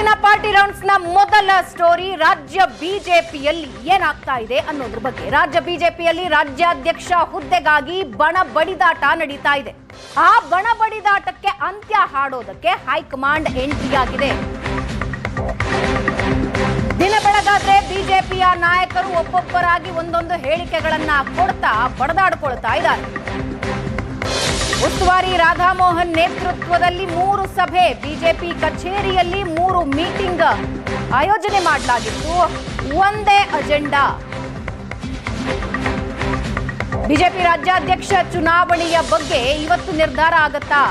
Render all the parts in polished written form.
ಇವತ್ತಿನ party rounds ನ ಮೊದಲ ಸ್ಟೋರಿ ರಾಜ್ಯ ಬಿಜೆಪಿಯಲ್ಲಿ ಏನಾಗ್ತಾ ಇದೆ ಅನ್ನೋದ್ರ ಬಗ್ಗೆ. ರಾಜ್ಯ ಬಿಜೆಪಿಯಲ್ಲಿ ರಾಜ್ಯಾಧ್ಯಕ್ಷ ಹುದ್ದೆಗಾಗಿ ಬಣ ಬಡಿದಾಟ ನಡೀತಾ ಇದೆ. ಆ ಬಣ ಬಡಿದಾಟಕ್ಕೆ ಅಂತ್ಯ ಹಾಡೋದಕ್ಕೆ ಹೈಕಮಾಂಡ್ ಎಂಟ್ರಿ ಆಗಿದೆ. ದಿನ ಬೆಳಗಾದ್ರೆ ಬಿಜೆಪಿಯ ನಾಯಕರು ಒಬ್ಬೊಬ್ಬರಾಗಿ ಒಂದೊಂದು ಹೇಳಿಕೆಗಳನ್ನ ಕೊಡ್ತಾ ಬಡದಾಡ್ಕೊಳ್ತಾ ಇದ್ದಾರೆ. ಉಸ್ತುವಾರಿ ರಾಧಾಮೋಹನ್ ನೇತೃತ್ವದಲ್ಲಿ 3 ಸಭೆ, ಬಿಜೆಪಿ ಕಚೇರಿಯಲ್ಲಿ 3 ಮೀಟಿಂಗ್ ಆಯೋಜನೆ ಮಾಡಲಾಗಿತ್ತು. ಒಂದೇ ಅಜೆಂಡಾ. ಬಿಜೆಪಿ ರಾಜ್ಯಾಧ್ಯಕ್ಷ ಚುನಾವಣೆಯ ಬಗ್ಗೆ ಇವತ್ತು ನಿರ್ಧಾರ ಆಗುತ್ತಾ?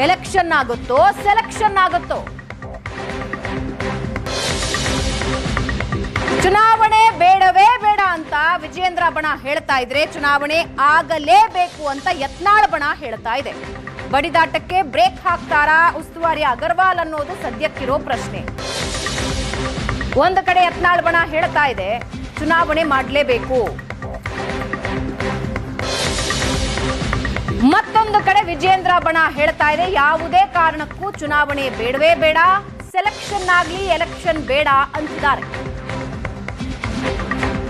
ಎಲೆಕ್ಷನ್ ಆಗುತ್ತೋ ಸೆಲೆಕ್ಷನ್ ಆಗುತ್ತೋ? ಚುನಾವಣೆ ಬೇಡವೇ ಬೇಡ ಅಂತ ವಿಜಯೇಂದ್ರ ಬಣ ಹೇಳ್ತಾ ಇದ್ರೆ, ಚುನಾವಣೆ ಆಗಲೇಬೇಕು ಅಂತ ಯತ್ನಾಳ್ ಬಣ ಹೇಳ್ತಾ ಇದೆ. ಬಡಿದಾಟಕ್ಕೆ ಬ್ರೇಕ್ ಹಾಕ್ತಾರಾ ಉಸ್ತುವಾರಿ ಅಗರ್ವಾಲ್ ಅನ್ನೋದು ಸದ್ಯಕ್ಕಿರೋ ಪ್ರಶ್ನೆ. ಒಂದು ಕಡೆ ಯತ್ನಾಳ್ ಬಣ ಹೇಳ್ತಾ ಇದೆ ಚುನಾವಣೆ ಮಾಡಲೇಬೇಕು, ಮತ್ತೊಂದು ಕಡೆ ವಿಜಯೇಂದ್ರ ಬಣ ಹೇಳ್ತಾ ಇದೆ ಯಾವುದೇ ಕಾರಣಕ್ಕೂ ಚುನಾವಣೆ ಬೇಡವೇ ಬೇಡ, ಸೆಲೆಕ್ಷನ್ ಆಗ್ಲಿ ಎಲೆಕ್ಷನ್ ಬೇಡ ಅಂತಿದ್ದಾರೆ.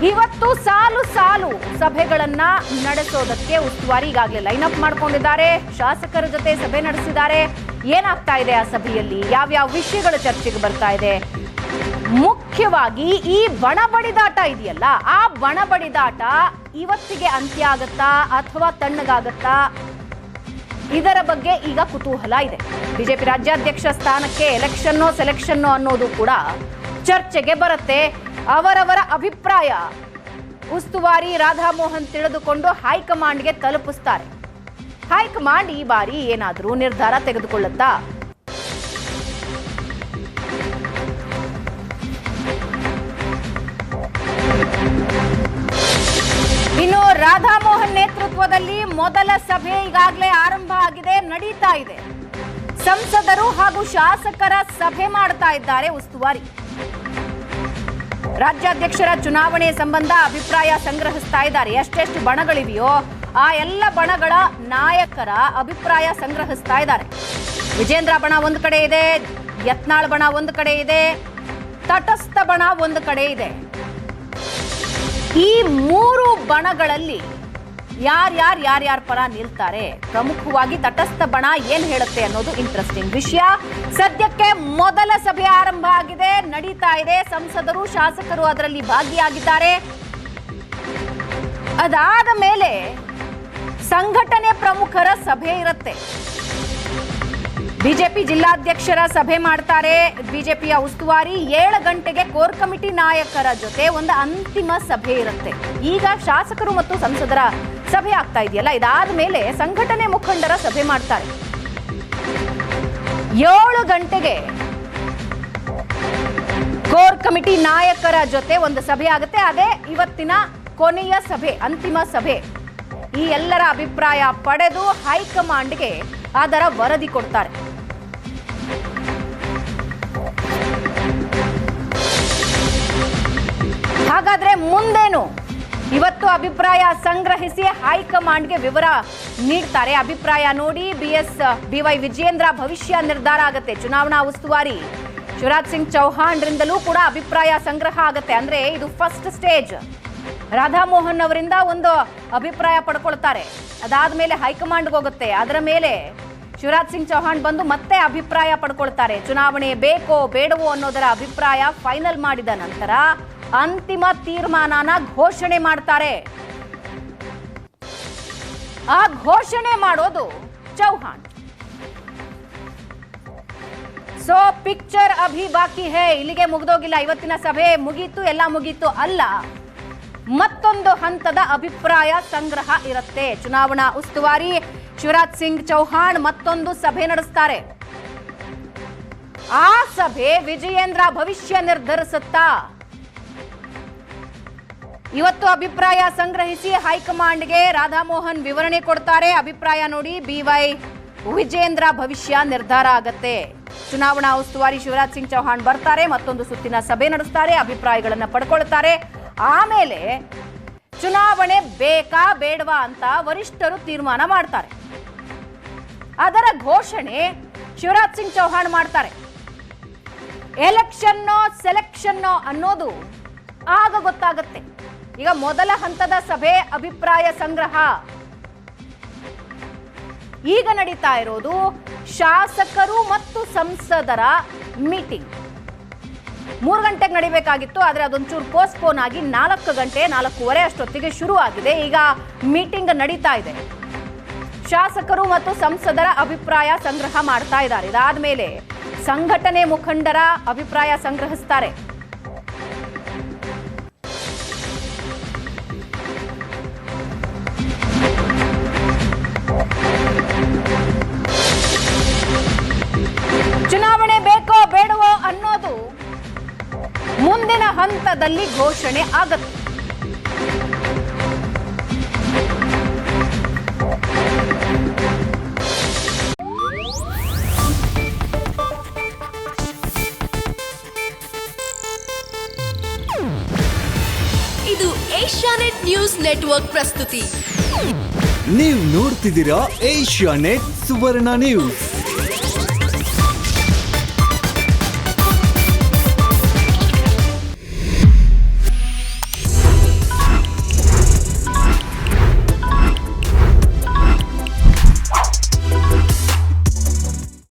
ಇವತ್ತು ಸಾಲು ಸಾಲು ಸಭೆಗಳನ್ನ ನಡೆಸೋದಕ್ಕೆ ಉಸ್ತುವಾರಿ ಈಗಾಗಲೇ ಲೈನ್ ಅಪ್ ಮಾಡ್ಕೊಂಡಿದ್ದಾರೆ. ಶಾಸಕರ ಜೊತೆ ಸಭೆ ನಡೆಸಿದ್ದಾರೆ. ಏನಾಗ್ತಾ ಇದೆ ಆ ಸಭೆಯಲ್ಲಿ, ಯಾವ್ಯಾವ ವಿಷಯಗಳು ಚರ್ಚೆಗೆ ಬರ್ತಾ ಇದೆ? ಮುಖ್ಯವಾಗಿ ಈ ಬಣ ಬಡಿದಾಟ ಇದೆಯಲ್ಲ, ಆ ಬಣ ಬಡಿದಾಟ ಇವತ್ತಿಗೆ ಅಂತ್ಯ ಆಗತ್ತಾ ಅಥವಾ ತಣ್ಣಗಾಗತ್ತಾ? ಇದರ ಬಗ್ಗೆ ಈಗ ಕುತೂಹಲ ಇದೆ. ಬಿಜೆಪಿ ರಾಜ್ಯಾಧ್ಯಕ್ಷ ಸ್ಥಾನಕ್ಕೆ ಎಲೆಕ್ಷನ್ನೋ ಸೆಲೆಕ್ಷನ್ನೋ ಅನ್ನೋದು ಕೂಡ ಚರ್ಚೆಗೆ ಬರುತ್ತೆ. ಅವರವರ ಅಭಿಪ್ರಾಯ ಉಸ್ತುವಾರಿ ರಾಧಾಮೋಹನ್ ತಿಳಿದುಕೊಂಡು ಹೈಕಮಾಂಡ್ಗೆ ತಲುಪಿಸ್ತಾರೆ. ಹೈಕಮಾಂಡ್ ಈ ಬಾರಿ ಏನಾದರೂ ನಿರ್ಧಾರ ತೆಗೆದುಕೊಳ್ಳುತ್ತಾ? ಇನ್ನು ರಾಧಾಮೋಹನ್ ನೇತೃತ್ವದಲ್ಲಿ ಮೊದಲ ಸಭೆ ಈಗಾಗಲೇ ಆರಂಭ ಆಗಿದೆ, ನಡೀತಾ ಇದೆ. ಸಂಸದರು ಹಾಗೂ ಶಾಸಕರ ಸಭೆ ಮಾಡ್ತಾ ಇದ್ದಾರೆ ಉಸ್ತುವಾರಿ. ರಾಜ್ಯಾಧ್ಯಕ್ಷರ ಚುನಾವಣೆ ಸಂಬಂಧ ಅಭಿಪ್ರಾಯ ಸಂಗ್ರಹಿಸ್ತಾ ಇದ್ದಾರೆ. ಎಷ್ಟೆಷ್ಟು ಬಣಗಳಿವೆಯೋ ಆ ಎಲ್ಲ ಬಣಗಳ ನಾಯಕರ ಅಭಿಪ್ರಾಯ ಸಂಗ್ರಹಿಸ್ತಾ ಇದ್ದಾರೆ. ವಿಜೇಂದ್ರ ಬಣ ಒಂದು ಕಡೆ ಇದೆ, ಯತ್ನಾಳ್ ಬಣ ಒಂದು ಕಡೆ ಇದೆ, ತಟಸ್ಥ ಬಣ ಒಂದು ಕಡೆ ಇದೆ. ಈ 3 ಬಣಗಳಲ್ಲಿ ಯಾರ್ಯಾರ ಪರ ನಿಲ್ತಾರೆ? ಪ್ರಮುಖವಾಗಿ ತಟಸ್ಥ ಬಣ ಏನ್ ಹೇಳುತ್ತೆ ಅನ್ನೋದು ಇಂಟ್ರೆಸ್ಟಿಂಗ್ ವಿಷಯ. ಸದ್ಯಕ್ಕೆ ಮೊದಲ ಸಭೆ ಆರಂಭ ಆಗಿದೆ, ನಡೀತಾ ಇದೆ. ಸಂಸದರು ಶಾಸಕರು ಅದರಲ್ಲಿ ಭಾಗಿಯಾಗಿದ್ದಾರೆ. ಅದಾದ ಮೇಲೆ ಸಂಘಟನೆ ಪ್ರಮುಖರ ಸಭೆ ಇರುತ್ತೆ. ಬಿಜೆಪಿ ಜಿಲ್ಲಾಧ್ಯಕ್ಷರ ಸಭೆ ಮಾಡ್ತಾರೆ. ಬಿಜೆಪಿಯ ಉಸ್ತುವಾರಿ 7 ಗಂಟೆಗೆ ಕೋರ್ ಕಮಿಟಿ ನಾಯಕರ ಜೊತೆ ಒಂದು ಅಂತಿಮ ಸಭೆ ಇರುತ್ತೆ. ಈಗ ಶಾಸಕರು ಮತ್ತು ಸಂಸದರ ಸಭೆ ಆಗ್ತಾ ಇದೆಯಲ್ಲ, ಇದಾದ ಮೇಲೆ ಸಂಘಟನೆ ಮುಖಂಡರ ಸಭೆ ಮಾಡ್ತಾರೆ. 7 ಗಂಟೆಗೆ ಕೋರ್ ಕಮಿಟಿ ನಾಯಕರ ಜೊತೆ ಒಂದು ಸಭೆ ಆಗುತ್ತೆ. ಅದೇ ಇವತ್ತಿನ ಕೊನೆಯ ಸಭೆ, ಅಂತಿಮ ಸಭೆ. ಈ ಎಲ್ಲರ ಅಭಿಪ್ರಾಯ ಪಡೆದು ಹೈಕಮಾಂಡ್ಗೆ ಅದರ ವರದಿ ಕೊಡ್ತಾರೆ. ಹಾಗಾದ್ರೆ ಮುಂದೇನು? ಇವತ್ತು ಅಭಿಪ್ರಾಯ ಸಂಗ್ರಹಿಸಿ ಹೈಕಮಾಂಡ್ಗೆ ವಿವರ ನೀಡ್ತಾರೆ. ಅಭಿಪ್ರಾಯ ನೋಡಿ BY ವಿಜಯೇಂದ್ರ ಭವಿಷ್ಯ ನಿರ್ಧಾರ ಆಗುತ್ತೆ. ಚುನಾವಣಾ ಉಸ್ತುವಾರಿ ಶಿವರಾಜ್ ಸಿಂಗ್ ಚೌಹಾಣ್ ರಿಂದಲೂ ಕೂಡ ಅಭಿಪ್ರಾಯ ಸಂಗ್ರಹ ಆಗುತ್ತೆ. ಅಂದ್ರೆ ಇದು ಫಸ್ಟ್ ಸ್ಟೇಜ್. ರಾಧಾಮೋಹನ್ ಅವರಿಂದ ಒಂದು ಅಭಿಪ್ರಾಯ ಪಡ್ಕೊಳ್ತಾರೆ, ಅದಾದ್ಮೇಲೆ ಹೈಕಮಾಂಡ್ಗೆ ಹೋಗುತ್ತೆ. ಅದರ ಮೇಲೆ ಶಿವರಾಜ್ ಸಿಂಗ್ ಚೌಹಾಣ್ ಬಂದು ಮತ್ತೆ ಅಭಿಪ್ರಾಯ ಪಡ್ಕೊಳ್ತಾರೆ. ಚುನಾವಣೆ ಬೇಕೋ ಬೇಡವೋ ಅನ್ನೋದರ ಅಭಿಪ್ರಾಯ ಫೈನಲ್ ಮಾಡಿದ ನಂತರ ಅಂತಿಮ ತೀರ್ಮಾನನ ಘೋಷಣೆ ಮಾಡ್ತಾರೆ. ಆ ಘೋಷಣೆ ಮಾಡೋದು ಚೌಹಾಣ್. ಸೊ ಪಿಕ್ಚರ್ ಅಭಿ ಬಾಕಿ ಹೇ, ಇಲ್ಲಿಗೆ ಮುಗಿದೋಗಿಲ್ಲ. ಇವತ್ತಿನ ಸಭೆ ಮುಗೀತು, ಎಲ್ಲ ಮುಗೀತು ಅಲ್ಲ, ಮತ್ತೊಂದು ಹಂತದ ಅಭಿಪ್ರಾಯ ಸಂಗ್ರಹ ಇರುತ್ತೆ. ಚುನಾವಣಾ ಉಸ್ತುವಾರಿ ಶಿವರಾಜ್ ಸಿಂಗ್ ಚೌಹಾಣ್ ಮತ್ತೊಂದು ಸಭೆ ನಡೆಸ್ತಾರೆ. ಆ ಸಭೆ ವಿಜಯೇಂದ್ರ ಭವಿಷ್ಯ ನಿರ್ಧರಿಸುತ್ತಾ? ಇವತ್ತು ಅಭಿಪ್ರಾಯ ಸಂಗ್ರಹಿಸಿ ಹೈಕಮಾಂಡ್ಗೆ ರಾಧಾಮೋಹನ್ ವಿವರಣೆ ಕೊಡ್ತಾರೆ. ಅಭಿಪ್ರಾಯ ನೋಡಿ BY ವಿಜಯೇಂದ್ರ ಭವಿಷ್ಯ ನಿರ್ಧಾರ ಆಗತ್ತೆ. ಚುನಾವಣಾ ಉಸ್ತುವಾರಿ ಶಿವರಾಜ್ ಸಿಂಗ್ ಚೌಹಾಣ್ ಬರ್ತಾರೆ, ಮತ್ತೊಂದು ಸುತ್ತಿನ ಸಭೆ ನಡೆಸ್ತಾರೆ, ಅಭಿಪ್ರಾಯಗಳನ್ನು ಪಡ್ಕೊಳ್ತಾರೆ. ಆಮೇಲೆ ಚುನಾವಣೆ ಬೇಕಾ ಬೇಡವಾ ಅಂತ ವರಿಷ್ಠರು ತೀರ್ಮಾನ ಮಾಡ್ತಾರೆ. ಅದರ ಘೋಷಣೆ ಶಿವರಾಜ್ ಸಿಂಗ್ ಚೌಹಾಣ್ ಮಾಡ್ತಾರೆ. ಎಲೆಕ್ಷನ್ನೋ ಸೆಲೆಕ್ಷನ್ನೋ ಅನ್ನೋದು ಆಗ ಗೊತ್ತಾಗುತ್ತೆ. ಈಗ ಮೊದಲ ಹಂತದ ಸಭೆ ಅಭಿಪ್ರಾಯ ಸಂಗ್ರಹ. ಈಗ ನಡೀತಾ ಇರೋದು ಶಾಸಕರು ಮತ್ತು ಸಂಸದರ ಮೀಟಿಂಗ್. 3 ಗಂಟೆಗೆ ನಡಿಬೇಕಾಗಿತ್ತು, ಆದರೆ ಅದೊಂಚೂರು ಪೋಸ್ಟ್ಪೋನ್ ಆಗಿ 4 ಗಂಟೆ 4:15 ಅಷ್ಟೊತ್ತಿಗೆ ಶುರು ಆಗಿದೆ. ಈಗ ಮೀಟಿಂಗ್ ನಡೀತಾ ಇದೆ. ಶಾಸಕರು ಮತ್ತು ಸಂಸದರ ಅಭಿಪ್ರಾಯ ಸಂಗ್ರಹ ಮಾಡ್ತಾ ಇದ್ದಾರೆ. ಇದಾದ್ಮೇಲೆ ಸಂಘಟನೆ ಮುಖಂಡರ ಅಭಿಪ್ರಾಯ ಸಂಗ್ರಹಿಸ್ತಾರೆ. ಚುನಾವಣೆ ಬೇಕೋ ಬೇಡವೋ ಅನ್ನೋದು ಮುಂದಿನ ಹಂತದಲ್ಲಿ ಘೋಷಣೆ ಆಗುತ್ತೆ. ಇದು ಏಷ್ಯಾನೆಟ್ ನ್ಯೂಸ್ ನೆಟ್ವರ್ಕ್ ಪ್ರಸ್ತುತಿ. ನೀವು ನೋಡ್ತಿದ್ದೀರಾ ಏಷ್ಯಾನೆಟ್ ಸುವರ್ಣ ನ್ಯೂಸ್.